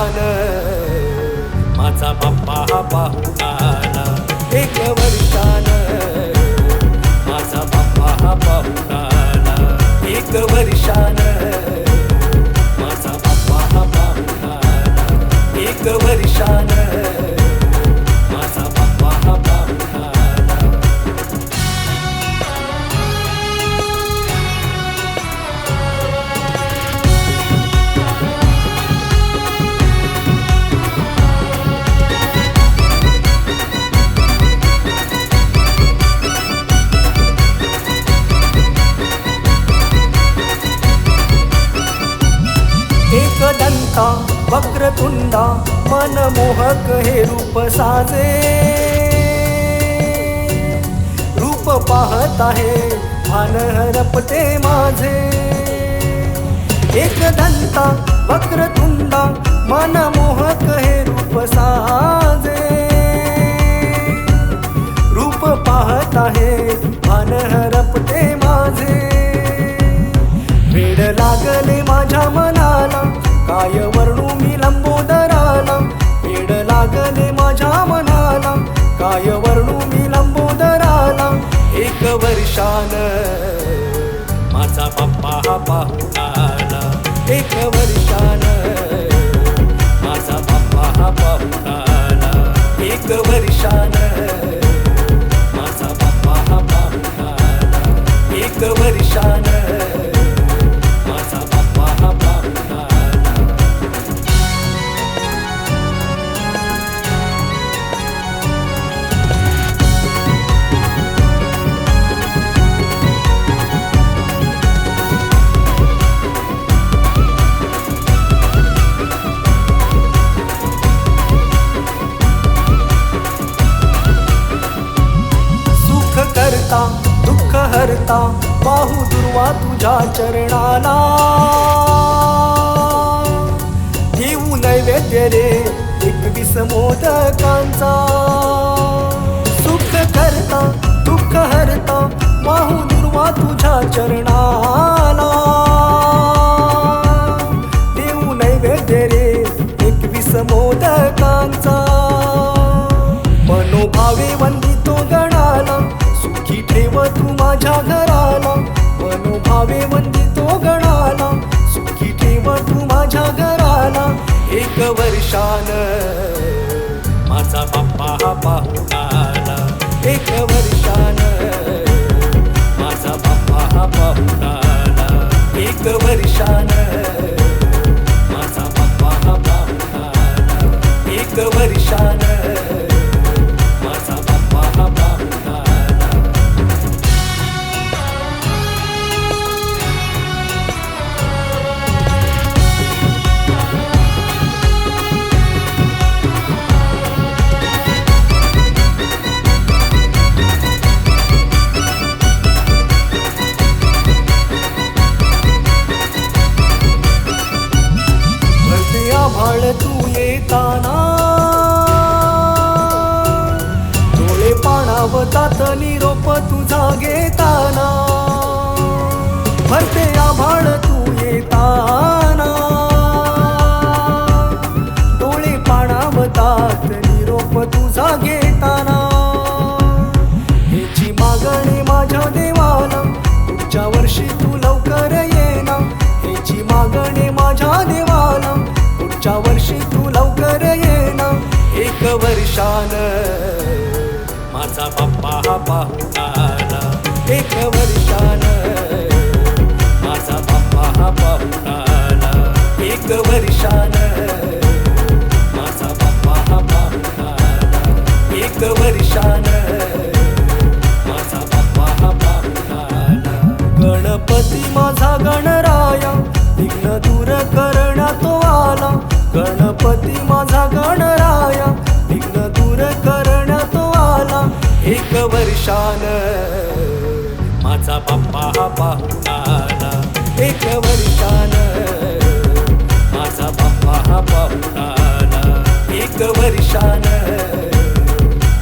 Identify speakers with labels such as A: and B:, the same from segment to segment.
A: वर्षान माझा बाप्पा हा पाहून आला. 1 वर्षान माझा बाप्पा हा पाहून आला. 1 वर्षान माझा बाप्पा हा पाहून आला. 1 वर्षान माझा बाप्पा हा पाहून आला. एकदंता वक्रतुंडा मनमोहक हे रूप साजे. रूप पाहत आहे भान हरपते माझे. एकदंता वक्रतुंडा मनमोहक हे रूप साजे. रूप पाहत आहे भान हरपते माझे. वेड लागले माझ्या मनाला काय वर्णू मी लंबोदराला. वेड लागले माझ्या मनाला काय वर्णू मी लंबोदराला. 1 वर्षान माझा बाप्पा हा पाहून आला. 1 वर्षान माझा बाप्पा हा पाहून आला. 1 वर्षान माझा बाप्पा हा पाहून आला. 1 वर्षान माझा बाप्पा हा पाहून आला. सुख करता दुःख हरता पाहू दुर्वा तुझ्या चरणाला. देऊ नैवेद्य रे 21 मोदकांचा. सुख करता दुःख हरता पाहू दुर्वा तुझ्या चरणाला. देऊ नैवेद्य रे 21 मोदकांचा. मनोभावे वंदितो गणाला सुखी ठेव तू माझ्या घराला. मनोभावे वंदितो गणाला सुखी ठेव तू माझ्या घराला. 1 वर्षान माझा बाप्पा हा पाहून आला. 1 वर्षान माझा बाप्पा हा पाहून आला. 1 वर्षान माझा बाप्पा हा पाहून आला. 1 वर्षान माझा बाप्पा हा पाहून आला. आभाळ तू येताना डोळे पाणावतात निरोप तुझा घेताना. भरते आभाळ तू येताना डोळे पाणावतात निरोप तुझा घेताना. ह्याची मागणी माझ्या देवाला पुढच्या वर्षी तू लवकर येना. ह्याची मागणी माझ्या देवाला पुढच्या वर्षी तू लवकर येना. 1 वर्षान माझा बाप्पा हा पाहून आला. 1 वर्षान माझा बाप्पा हा पाहून आला. 1 वर्षान माझा बाप्पा हा पाहून आला. 1 वर्षान माझा बाप्पा हा पाहून आला. गणपती माझा गणराया विघ्न दूर करण्या तो आला. गणपती माझा गणराया विघ्न दूर करण्या तो आला. 1 वर्षान माझा बाप्पा हा पाहून आला. 1 वर्षान माझा बाप्पा हा पाहून आला. 1 वर्षान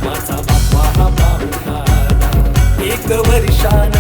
A: माझा बाप्पा हा पाहून आला. 1 वर्षान